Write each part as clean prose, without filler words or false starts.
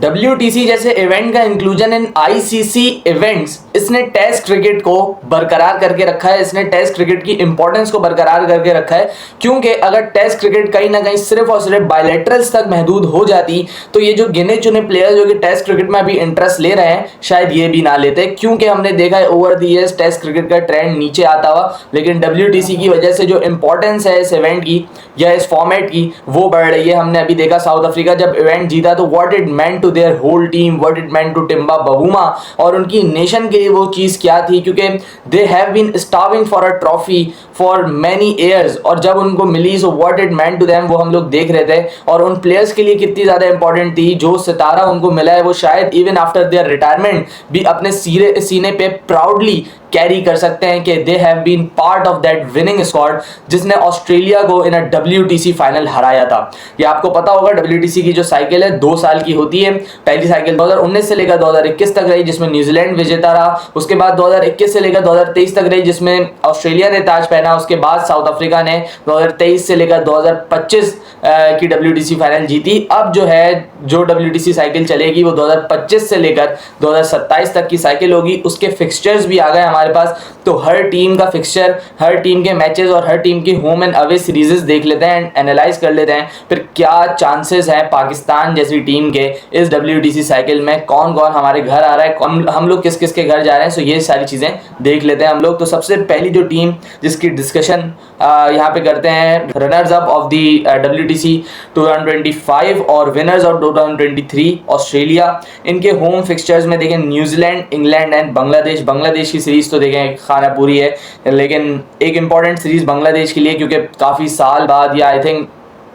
WTC जैसे event का inclusion in ICC events इसने टेस्ट क्रिकेट को बरकरार करके रखा है, इसने टेस्ट क्रिकेट की इंपॉर्टेंस को बरकरार करके रखा है। क्योंकि अगर टेस्ट क्रिकेट कहीं ना कहीं सिर्फ और सिर्फ बायलैटरल्स तक महदूद हो जाती तो ये जो गिने चुने प्लेयर जो कि टेस्ट क्रिकेट में अभी इंटरेस्ट ले रहे हैं शायद ये भी ना लेते, क्योंकि हमने देखा है over the years test cricket का ट्रेंड नीचे आता हुआ, लेकिन WTC की वजह से जो इंपॉर्टेंस है इस इवेंट की या इस फॉर्मेट की वो बढ़ रही है। हमने अभी देखा साउथ अफ्रीका जब इवेंट जीता तो what it meant to their whole team, what it meant to Temba Bavuma, और उनकी नेशन के लिए वो चीज़ क्या थी, क्योंकि they have been starving for a trophy for many years, और जब उनको मिली so what it meant to them वो हम लोग देख रहे थे, और उन प्लेयर्स के लिए कितनी ज़्यादा इंपॉर्टेंट थी। जो सितारा उनको मिला है वो शायद इवन आफ्टर देयर रिटायरमेंट भी अपने सीने पे प्राउडली कैरी कर सकते हैं कि they have been part of that winning squad जिसने ऑस्ट्रेलिया को इन अ WTC फाइनल हराया था। ये आपको पता होगा WTC की जो साइकिल है 2 साल की होती है। पहली साइकिल 2019 से लेकर 2021 तक रही जिसमें न्यूजीलैंड विजेता रहा, उसके बाद 2021 से लेकर 2023 तक रही जिसमें ऑस्ट्रेलिया ने ताज पहना, उसके बाद साउथ अफ्रीका ने 2023 से लेकर 2025 की WTC फाइनल जीती। अब जो है जो WTC साइकिल चलेगी वो 2025 से लेकर 2027 तक की साइकिल होगी। उसके फिक्सचर्स भी आ गए हमारे पास, तो हर टीम का फिक्सचर, हर टीम के मैचेस और हर टीम की होम एंड अवे सीरीजेस देख लेते हैं एंड एनालाइज कर लेते हैं फिर क्या चांसेस हैं पाकिस्तान जैसी टीम के इस WTC साइकिल में, कौन कौन हमारे घर आ रहा है, हम लोग किस किस के घर जा रहे हैं। सो ये सारी चीज़ें देख लेते हैं हम लोग। तो सबसे पहली जो टीम जिसकी डिस्कशन यहाँ पे करते हैं, runners up of the WTC 2025 और विनर्स ऑफ 2023 ऑस्ट्रेलिया। इनके होम फिक्सचर्स में देखें New Zealand, England and Bangladesh. Bangladesh की सीरीज तो देखें खाना पूरी है, लेकिन एक इंपॉर्टेंट सीरीज बांग्लादेश के लिए क्योंकि काफ़ी साल बाद या आई थिंक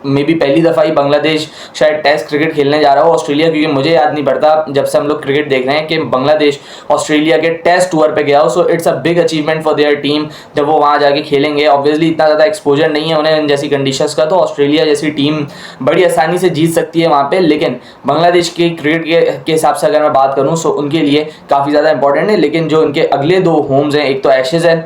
मे बी पहली दफ़ा ही बांग्लादेश शायद टेस्ट क्रिकेट खेलने जा रहा हो ऑस्ट्रेलिया, क्योंकि मुझे याद नहीं पड़ता जब से हम लोग क्रिकेट देख रहे हैं कि बांग्लादेश ऑस्ट्रेलिया के टेस्ट टूर पे गया हो। So it's a big achievement for their team जब वो वहाँ जाके खेलेंगे। ऑब्वियसली इतना ज़्यादा एक्सपोजर नहीं है उन्हें इन जैसी कंडीशंस का, तो ऑस्ट्रेलिया जैसी टीम बड़ी आसानी से जीत सकती है वहाँ पर, लेकिन बांग्लादेश की क्रिकेट के हिसाब से अगर मैं बात करूँ सो उनके लिए काफ़ी ज़्यादा इंपॉर्टेंट है। लेकिन जो उनके अगले 2 होम्स हैं, एक तो एशेज़ है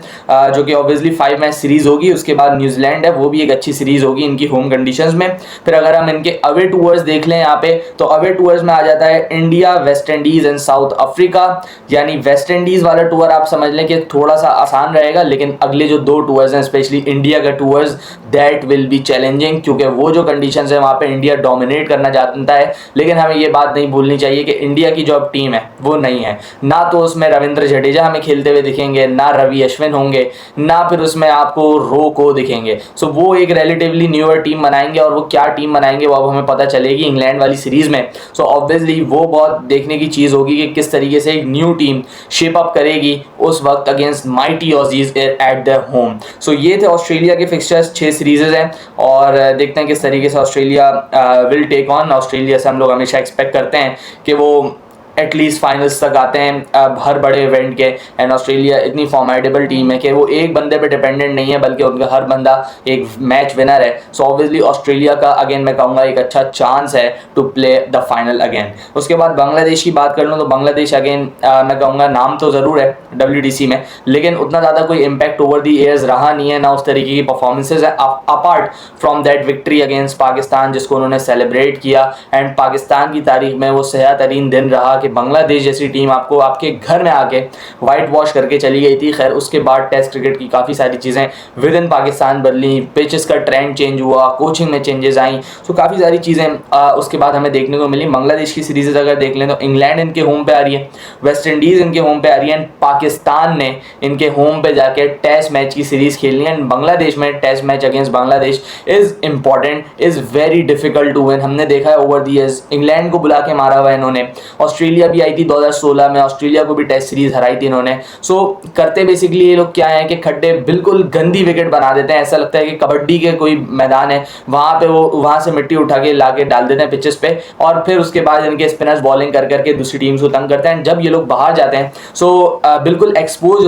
जो कि ऑब्वियसली 5 मैच सीरीज़ होगी, उसके बाद न्यूजीलैंड है वो भी एक अच्छी सीरीज़ होगी इनकी होम कंडीशंस में। फिर अगर हम इनके अवे टूर्स देख लें यहाँ पे, तो अवे टूर्स में आ जाता है India, West Indies and South Africa. यानी वेस्ट इंडीज वाला टूर आप समझ लें कि थोड़ा सा आसान रहेगा, लेकिन अगले जो 2 टूर्स हैं स्पेशली इंडिया का tours that will be challenging, क्योंकि वो जो कंडीशंस है वहाँ पे इंडिया डोमिनेट करना चाहता है। लेकिन हमें ये बात नहीं भूलनी चाहिए कि इंडिया की जो अब टीम है वो नहीं है, ना तो उसमें रविंद्र जडेजा हमें खेलते हुए दिखेंगे, ना रवि अश्विन होंगे, ना फिर उसमें आपको रो को दिखेंगे। सो वो एक रिलेटिवली न्यूअर टीम बनाएंगे, और वो क्या टीम बनाएंगे वो अब हमें पता चलेगी इंग्लैंड वाली सीरीज में। सो ऑब्वियसली वो बहुत देखने की चीज़ होगी कि किस तरीके से एक न्यू टीम शेप अप करेगी उस वक्त against mighty Aussies at their home. So ये थे ऑस्ट्रेलिया के फिक्सचर्स, 6 सीरीजेज हैं, और देखते हैं किस तरीके से Australia will take on. Australia से हम लोग हमेशा एक्सपेक्ट करते हैं कि वो एटलीस्ट फाइनल्स तक आते हैं अब हर बड़े इवेंट के, एंड ऑस्ट्रेलिया इतनी फॉर्मेडेबल टीम है कि वो एक बंदे पे डिपेंडेंट नहीं है बल्कि उनका हर बंदा एक मैच विनर है। सो ऑब्वियसली ऑस्ट्रेलिया का अगेन मैं कहूँगा एक अच्छा चांस है to play the final again. उसके बाद बांग्लादेश की बात कर लूँ तो बांग्लादेश अगेन मैं कहूँगा नाम तो ज़रूर है WTC में, लेकिन उतना ज़्यादा कोई इम्पैक्ट ओवर दी ईयर्स रहा नहीं है, ना उस तरीके की परफॉर्मेंसेज है apart from that victory against Pakistan जिसको उन्होंने सेलिब्रेट किया। एंड पाकिस्तान की तारीख में वो सया तरीन दिन रहा कि बांग्लादेश जैसी टीम आपको आपके घर में आके वाइट वॉश करके चली गई थी। खैर उसके बाद टेस्ट क्रिकेट की काफ़ी सारी चीज़ें विद इन पाकिस्तान बदली, पिचेस का ट्रेंड चेंज हुआ, कोचिंग में चेंजेस आई, सो काफ़ी सारी चीज़ें उसके बाद हमें देखने को मिली। बांग्लादेश की सीरीज़ अगर देख लें तो इंग्लैंड इनके होम पे आ रही है, वेस्ट इंडीज़ इनके होम पे आ रही है, एंड पाकिस्तान ने इनके होम पे जाके टेस्ट मैच की सीरीज़ खेलनी है। एंड बांग्लादेश में test match against Bangladesh is important, is very difficult to win. हमने देखा है ओवर द ईयर्स इंग्लैंड को बुला के मारा हुआ है इन्होंने, ऑस्ट्रेलिया भी आई थी 2016 में, ऑस्ट्रेलिया को भी टेस्ट सीरीज हराई थी इन्होंने। सो करते बेसिकली ये लोग क्या है कि खड्डे बिल्कुल गंदी विकेट बना देते हैं, ऐसा लगता है कि कबड्डी के कोई मैदान है वहाँ पे वो वहाँ से मिट्टी उठा के ला के डाल देते हैं पिचेस पे, और फिर उसके बाद इनके स्पिनर्स बॉलिंग कर करके दूसरी टीम्स को तंग करते हैं। जब ये लोग बाहर जाते हैं सो बिल्कुल एक्सपोज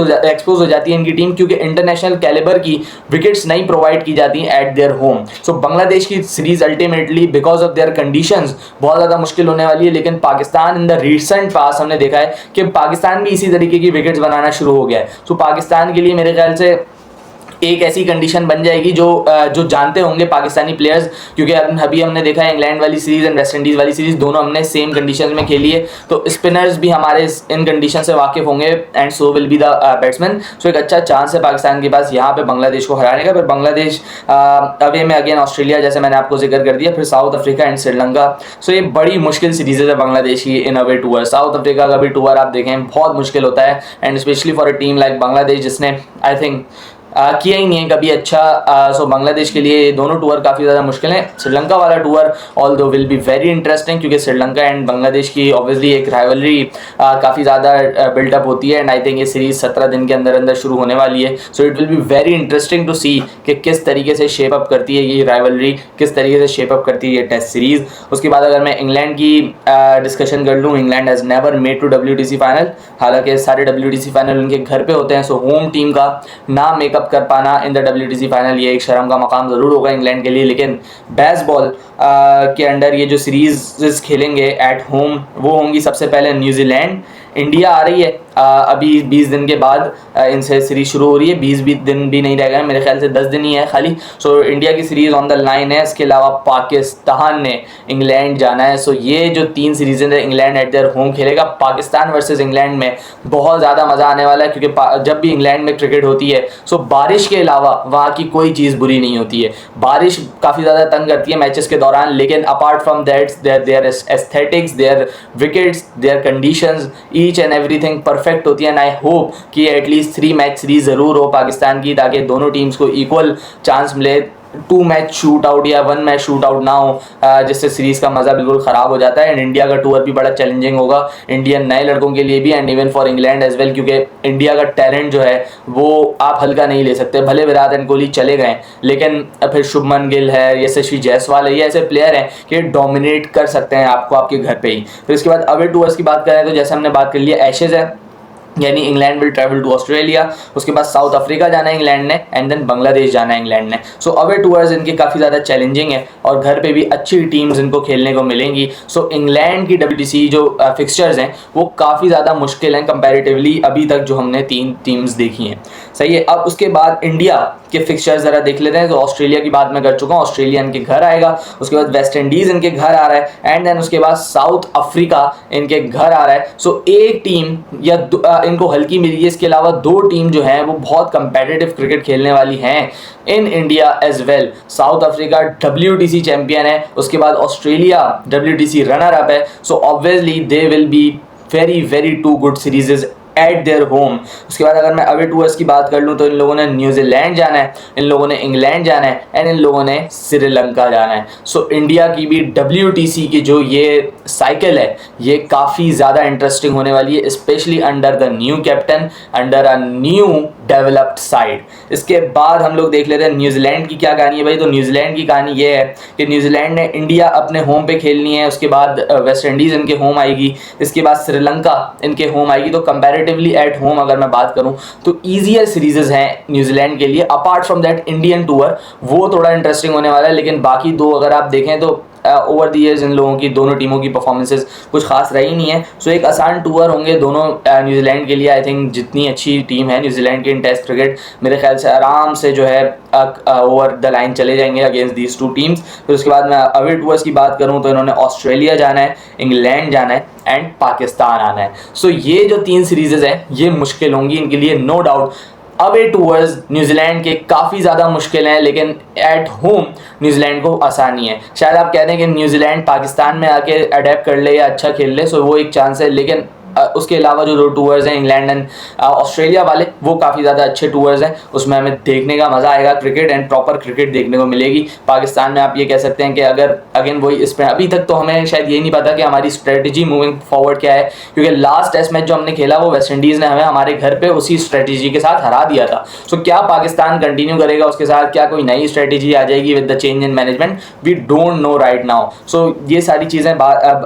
हो जाती है इनकी टीम, क्योंकि इंटरनेशनल कैलिबर की विकेट्स नहीं प्रोवाइड की जाती हैं एट देयर होम। सो बांग्लादेश की series ultimately because of their conditions बहुत ज़्यादा मुश्किल होने वाली है। लेकिन पाकिस्तान इन द रिसेंट पास हमने देखा है कि पाकिस्तान भी इसी तरीके की विकेट्स बनाना शुरू हो गया है। सो पाकिस्तान के लिए मेरे ख्याल से एक ऐसी कंडीशन बन जाएगी जो जानते होंगे पाकिस्तानी प्लेयर्स, क्योंकि अभी हमने देखा है इंग्लैंड वाली सीरीज एंड वेस्ट इंडीज़ वाली सीरीज दोनों हमने सेम कंडीशंस में खेली है, तो स्पिनर्स भी हमारे इन कंडीशन से वाकिफ होंगे and so will be the batsman. So एक अच्छा चांस है पाकिस्तान के पास यहाँ पे बांग्लादेश को हराने का। फिर बांग्लादेश अवे में अगेन ऑस्ट्रेलिया, जैसे मैंने आपको जिक्र कर दिया, फिर साउथ अफ्रीका एंड श्रीलंका। सो ये बड़ी मुश्किल सीरीज है बांग्लादेश की इन अवे टूर। साउथ अफ्रीका का भी टूर आप देखें बहुत मुश्किल होता है and specially for a team like Bangladesh जिसने आई थिंक किया ही नहीं है कभी अच्छा। सो बांग्लादेश के लिए ये दोनों टूर काफ़ी ज़्यादा मुश्किल हैं। श्रीलंका वाला टूर ऑल दो विल बी वेरी इंटरेस्टिंग, क्योंकि श्रीलंका एंड बांग्लादेश की ऑब्वियसली एक राइवलरी काफ़ी ज़्यादा बिल्टअप होती है एंड आई थिंक ये सीरीज 17 दिन के अंदर अंदर शुरू होने वाली है। So it will be very interesting to see कि किस तरीके से शेप अप करती है ये राइवलरी, किस तरीके से शेप अप करती है ये टेस्ट सीरीज़। उसके बाद अगर मैं इंग्लैंड की डिस्कशन कर लूँ, England has never made to WTC final, हालांकि सारे WTC फाइनल उनके घर पे होते हैं। सो होम टीम का ना मेकअप कर पाना इन WTC फाइनल ये एक शर्म का मकाम ज़रूर होगा इंग्लैंड के लिए। लेकिन बेसबॉल के अंडर ये जो सीरीज खेलेंगे एट होम वो होंगी सबसे पहले न्यूजीलैंड। इंडिया आ रही है अभी 20 दिन के बाद इनसे सीरीज शुरू हो रही है, 20 दिन भी नहीं रह गए मेरे ख्याल से 10 दिन ही है खाली। सो इंडिया की सीरीज़ ऑन द लाइन है। इसके अलावा पाकिस्तान ने इंग्लैंड जाना है। सो ये जो 3 सीरीज़ें हैं, इंग्लैंड एट देयर होम खेलेगा। पाकिस्तान वर्सेस इंग्लैंड में बहुत ज़्यादा मज़ा आने वाला है, क्योंकि जब भी इंग्लैंड में क्रिकेट होती है सो बारिश के अलावा वहाँ की कोई चीज़ बुरी नहीं होती है। बारिश काफ़ी ज़्यादा तंग करती है मैचेस के दौरान, लेकिन apart from that their aesthetics, their wickets, their conditions, each and everything perfect होती है। एंड आई होप कि एटलीस्ट 3 मैच सीरीज ज़रूर हो पाकिस्तान की, ताकि दोनों टीम्स को इक्वल चांस मिले। 2 मैच शूट आउट या 1 मैच शूट आउट ना हो, जिससे सीरीज़ का मज़ा बिल्कुल ख़राब हो जाता है। एंड इंडिया का टूर भी बड़ा चैलेंजिंग होगा इंडियन नए लड़कों के लिए भी and even for England as well, क्योंकि इंडिया का टैलेंट जो है वो आप हल्का नहीं ले सकते। भले विराट एंड कोहली चले गए, लेकिन फिर शुभमन गिल है, यशस्वी जायसवाल है, ये ऐसे प्लेयर हैं कि डोमिनेट कर सकते हैं आपको आपके घर पर ही। फिर इसके बाद अवे टूर्स की बात करें तो जैसे हमने बात कर लिया एशेज़ है, यानी England will travel to Australia. उसके बाद साउथ अफ्रीका जाना है इंग्लैंड ने एंड देन बांग्लादेश जाना है इंग्लैंड ने। सो अवे टूर्स इनके काफ़ी ज़्यादा चैलेंजिंग है और घर पे भी अच्छी टीम्स इनको खेलने को मिलेंगी। सो इंग्लैंड की WTC जो फिक्सचर्स हैं वो काफ़ी ज़्यादा मुश्किल हैं कंपैरेटिवली अभी तक जो हमने 3 टीम्स देखी हैं। सही है। अब उसके बाद इंडिया के फिक्सचर्स ज़रा देख लेते हैं। तो ऑस्ट्रेलिया की बात मैं कर चुका हूँ, ऑस्ट्रेलिया इनके घर आएगा। उसके बाद वेस्ट इंडीज़ इनके घर आ रहा है एंड देन उसके बाद साउथ अफ्रीका इनके घर आ रहा है। सो एक टीम या इनको हल्की मिली है, इसके अलावा 2 टीम जो हैं वो बहुत कंपेटिटिव क्रिकेट खेलने वाली हैं in India as well. South Africa WTC champion है, उसके बाद ऑस्ट्रेलिया WTC रनर अप है। So obviously they will be very 2 good series at their home. उसके बाद अगर मैं अवे टूर्स की बात कर लूँ तो इन लोगों ने न्यूजीलैंड जाना है, इन लोगों ने इंग्लैंड जाना है एंड इन लोगों ने श्रीलंका जाना है। सो इंडिया की भी WTC की जो ये साइकिल है ये काफ़ी ज़्यादा इंटरेस्टिंग होने वाली है, specially under the new captain, under a new developed side. इसके बाद हम लोग देख लेते हैं न्यूजीलैंड की क्या कहानी है भाई। तो न्यूजीलैंड की कहानी ये है कि न्यूजीलैंड ने इंडिया अपने होम पे खेलनी है, उसके बाद वेस्ट इंडीज़ इनके होम आएगी, इसके बाद श्रीलंका इनके होम आएगी। तो कंपैरेटिवली एट होम अगर मैं बात करूं तो ईजियर सीरीजेस हैं न्यूजीलैंड के लिए। Apart from that Indian tour वो थोड़ा इंटरेस्टिंग होने वाला है, लेकिन बाकी 2 अगर आप देखें तो ओवर द ईयर्स इन लोगों की दोनों टीमों की परफॉर्मेंसेस कुछ खास रही नहीं है। सो एक आसान टूर होंगे दोनों न्यूजीलैंड के लिए। आई थिंक जितनी अच्छी टीम है न्यूजीलैंड की इन टेस्ट क्रिकेट, मेरे ख्याल से आराम से जो है ओवर द लाइन चले जाएंगे अगेंस्ट दीज 2 टीम्स। फिर उसके बाद मैं अवे टूर्स की बात करूं तो इन्होंने ऑस्ट्रेलिया जाना है, इंग्लैंड जाना है एंड पाकिस्तान आना है। सो ये जो 3 सीरीजेज हैं ये मुश्किल होंगी इनके लिए, no doubt. Away towards New Zealand के काफ़ी ज़्यादा मुश्किल हैं, लेकिन एट होम न्यूजीलैंड को आसानी है। शायद आप कहते हैं कि न्यूजीलैंड पाकिस्तान में आके अडेप्ट कर ले या अच्छा खेल ले, सो वो एक चांस है। लेकिन उसके अलावा जो 2 टूर्स हैं इंग्लैंड एंड ऑस्ट्रेलिया वाले वो काफ़ी ज़्यादा अच्छे टूर्स हैं, उसमें हमें देखने का मज़ा आएगा, क्रिकेट एंड प्रॉपर क्रिकेट देखने को मिलेगी। पाकिस्तान में आप ये कह सकते हैं कि अगर अगेन वही इसमें अभी तक तो हमें शायद ये नहीं पता कि हमारी स्ट्रेटजी मूविंग फॉरवर्ड क्या है, क्योंकि लास्ट टेस्ट मैच जो हमने खेला वो वेस्ट इंडीज़ ने हमें हमारे घर पर उसी स्ट्रेटजी के साथ हरा दिया था। सो क्या पाकिस्तान कंटिन्यू करेगा उसके साथ, क्या कोई नई स्ट्रेटजी आ जाएगी with the change in management, we don't know right now. So ये सारी चीज़ें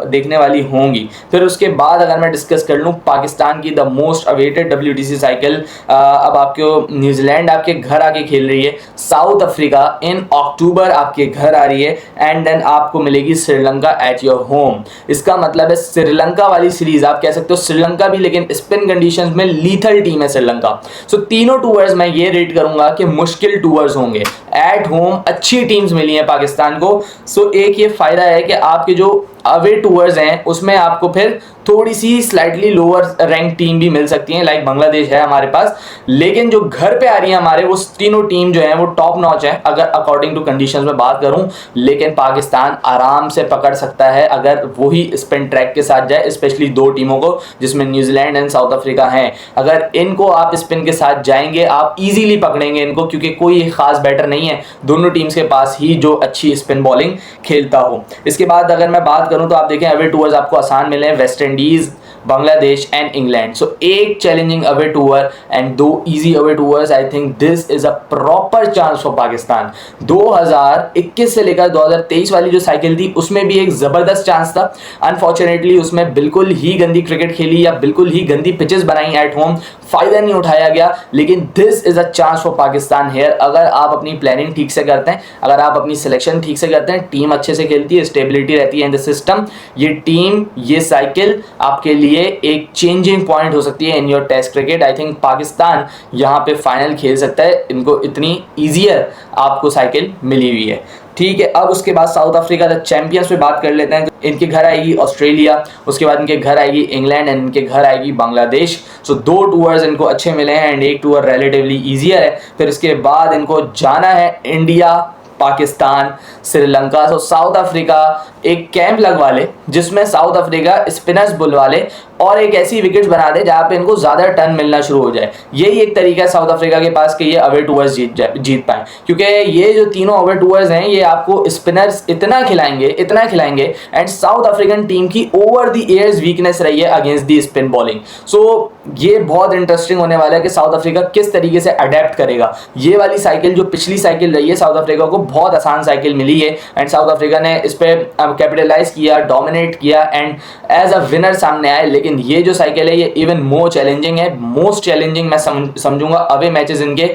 देखने वाली होंगी। फिर उसके बाद अगर मैं डिस्कस डिस्कस कर लूँ पाकिस्तान की the most awaited WTC cycle. अब आपको न्यूजीलैंड आपके घर आके खेल रही है, साउथ अफ्रीका इन अक्टूबर आपके घर आ रही है, एंड देन आपको मिलेगी श्रीलंका एट योर होम। इसका मतलब है श्रीलंका वाली सीरीज आप कह सकते हो श्रीलंका भी, लेकिन स्पिन कंडीशंस में लीथल टीम है श्रीलंका। सो तीनों टूर्स मैं ये रेट करूंगा कि मुश्किल टूर्स होंगे। एट होम अच्छी टीम्स मिली हैं पाकिस्तान को। सो एक ये फायदा है कि आपके जो अवे टूर्स हैं उसमें आपको फिर थोड़ी सी स्लाइटली लोअर रैंक टीम भी मिल सकती है, लाइक बांग्लादेश है हमारे पास, लेकिन जो घर पे आ रही है हमारे वो तीनों टीम जो है वो टॉप नॉच है अगर अकॉर्डिंग टू कंडीशंस में बात करूं। लेकिन पाकिस्तान आराम से पकड़ सकता है अगर वही स्पिन ट्रैक के साथ जाए, स्पेशली दो टीमों को जिसमें न्यूजीलैंड एंड साउथ अफ्रीका हैं। अगर इनको आप स्पिन के साथ जाएंगे आप इजीली पकड़ेंगे इनको, क्योंकि कोई खास बैटर नहीं है दोनों टीम्स के पास ही जो अच्छी स्पिन बॉलिंग खेलता हो। इसके बाद अगर मैं बात करूं तो आप देखें अवे टूर्स आपको आसान मिले हैं, West Indies, Bangladesh and England. So एक चैलेंजिंग अवे टूर एंड दो easy away tours. I think this is a proper chance for Pakistan. 2021 से लेकर 2023 वाली जो साइकिल थी उसमें भी एक जबरदस्त चांस था, अनफॉर्चुनेटली उसमें बिल्कुल ही गंदी क्रिकेट खेली या बिल्कुल ही गंदी पिचेस बनाई एट होम, फायदा नहीं उठाया गया। लेकिन this is a chance for Pakistan here. अगर आप अपनी प्लानिंग ठीक से करते हैं, अगर आप अपनी सिलेक्शन ठीक से करते हैं, टीम अच्छे से खेलती है, स्टेबिलिटी रहती है इन द सिस्टम, ये टीम ये साइकिल आपके लिए एक चेंजिंग पॉइंट हो सकती है in your test cricket. I think Pakistan यहाँ पे फाइनल खेल सकता है, इनको इतनी ईजियर आपको साइकिल मिली हुई है। ठीक है, अब उसके बाद साउथ अफ्रीका द चैंपियंस पे बात कर लेते हैं। इनके घर आएगी ऑस्ट्रेलिया, उसके बाद इनके घर आएगी इंग्लैंड एंड इनके घर आएगी बांग्लादेश। सो दो टूर्स इनको अच्छे मिले हैं एंड एक टूर रिलेटिवली ईजियर है। फिर इसके बाद इनको जाना है इंडिया, पाकिस्तान, श्रीलंका। सो साउथ अफ्रीका एक कैंप लगवा ले जिसमें साउथ अफ्रीका स्पिनर्स बुलवा ले और एक ऐसी विकेट्स बना दे जहां पे इनको ज्यादा टर्न मिलना शुरू हो जाए। यही एक तरीका है साउथ अफ्रीका के पास कि ये अवे टूर्स जीत पाए, क्योंकि ये जो तीनों अवे टूर्स हैं ये आपको स्पिनर्स इतना खिलाएंगे एंड साउथ अफ्रीकन टीम की ओवर द एयर्स वीकनेस रही है अगेंस्ट दी स्पिन बॉलिंग। सो ये बहुत इंटरेस्टिंग होने वाला है कि साउथ अफ्रीका किस तरीके से अडेप्ट करेगा। ये वाली साइकिल जो पिछली साइकिल रही है साउथ अफ्रीका को बहुत आसान साइकिल मिली है एंड साउथ अफ्रीका ने इस पर कैपिटलाइज किया, डोमिनेट किया एंड एज अ विनर सामने आए। लेकिन ये जो साइकिल है ये इवन मोर चैलेंजिंग है, मोस्ट चैलेंजिंग मैं समझूंगा। अवे मैचेस इनके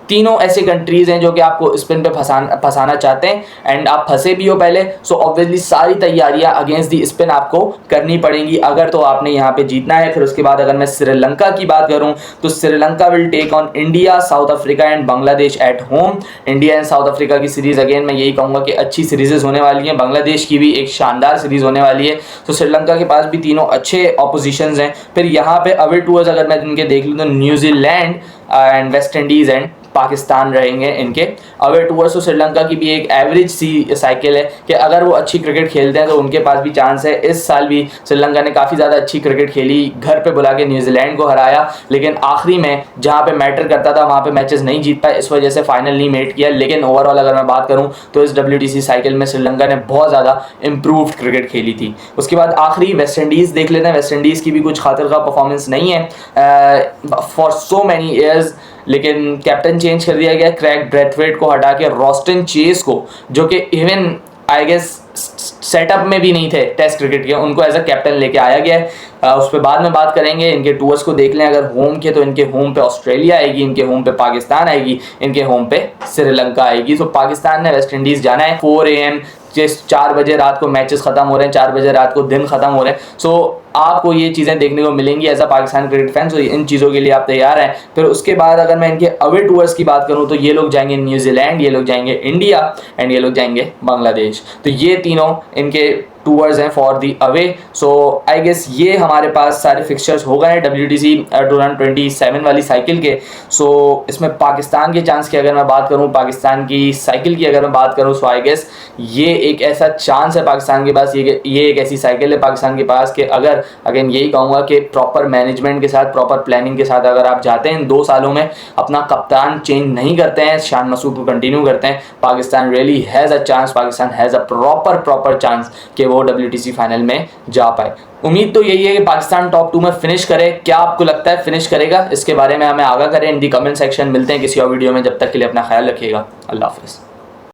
तीनों ऐसे कंट्रीज हैं जो कि आपको स्पिन पे फंसाना चाहते हैं एंड आप फंसे भी हो पहले। सो ऑब्वियसली सारी तैयारियां अगेंस्ट दी स्पिन आपको करनी पड़ेंगी अगर तो आपने यहाँ पे जीतना है। फिर उसके बाद अगर मैं श्रीलंका की बात करूं तो Sri Lanka will take on India, South Africa and Bangladesh at home. India and South Africa की सीरीज अगेन मैं यही कहूँगा कि अच्छी सीरीजेस होने वाली हैं। बांग्लादेश की भी एक शानदार सीरीज होने वाली है। तो श्रीलंका के पास भी तीनों अच्छे ऑपोजिशंस हैं। फिर यहाँ पे अवे टूर्स अगर मैं इनके देख लूँ तो New Zealand and West Indies and Pakistan रहेंगे इनके अवे टूर्स। तो श्रीलंका की भी एक एवरेज सी साइकिल है कि अगर वो अच्छी क्रिकेट खेलते हैं तो उनके पास भी चांस है। इस साल भी श्रीलंका ने काफ़ी ज़्यादा अच्छी क्रिकेट खेली, घर पे बुला के न्यूजीलैंड को हराया, लेकिन आखिरी में जहाँ पे मैटर करता था वहाँ पे मैचेस नहीं जीत पाए, इस वजह से फाइनल नहीं मेट किया। लेकिन ओवरऑल अगर मैं बात करूँ तो इस WTC साइकिल में श्रीलंका ने बहुत ज़्यादा इंप्रूव्ड क्रिकेट खेली थी। उसके बाद आखिरी वेस्ट इंडीज़ देख लेते हैं। वेस्ट इंडीज़ की भी कुछ खातिर का परफॉर्मेंस नहीं है फॉर सो मैनी ईयर्स, लेकिन कैप्टन चेंज कर दिया गया, क्रैग ब्रैथवेट को हटा के रॉस्टन चेस को, जो कि इवन आई गेस सेटअप में भी नहीं थे टेस्ट क्रिकेट के, उनको एज अ कैप्टन लेके आया गया है। उस पर बाद में बात करेंगे। इनके टूर्स को देख लें, अगर होम के तो इनके होम पे ऑस्ट्रेलिया आएगी, इनके होम पे पाकिस्तान आएगी, इनके होम पे श्रीलंका आएगी। तो पाकिस्तान ने वेस्ट इंडीज़ जाना है। 4 AM 4 बजे रात को मैचेस खत्म हो रहे हैं, 4 बजे रात को दिन खत्म हो रहे हैं। सो आपको ये चीज़ें देखने को मिलेंगी as a Pakistan cricket fan. तो इन चीज़ों के लिए आप तैयार हैं। फिर उसके बाद अगर मैं इनके अवे टूर्स की बात करूं तो ये लोग जाएंगे न्यूजीलैंड, ये लोग जाएंगे इंडिया एंड ये लोग जाएंगे बांग्लादेश। तो ये तीनों इनके टूर्स हैं for the away. So I guess ये हमारे पास सारे फिक्सचर्स हो गए हैं WTC 2027 वाली साइकिल के। सो इसमें पाकिस्तान के चांस की अगर मैं बात करूं, पाकिस्तान की साइकिल की अगर मैं बात करूं, सो आई गेस ये एक ऐसा चांस है पाकिस्तान के पास, ये एक ऐसी साइकिल है पाकिस्तान के पास कि अगर अगेन यही कहूँगा कि प्रॉपर मैनेजमेंट के साथ, प्रॉपर प्लानिंग के साथ अगर आप जाते हैं इन 2 सालों में, अपना कप्तान चेंज नहीं करते हैं, शान मसूद को कंटिन्यू करते हैं, Pakistan really has a chance, Pakistan has a proper chance कि वो WTC फाइनल में जा पाए। उम्मीद तो यही है कि पाकिस्तान टॉप 2 में फिनिश करे। क्या आपको लगता है फिनिश करेगा? इसके बारे में हमें आगाह करें इन दी कमेंट सेक्शन। मिलते हैं किसी और वीडियो में, जब तक के लिए अपना ख्याल रखिएगा। अल्लाह हाफ़िज़।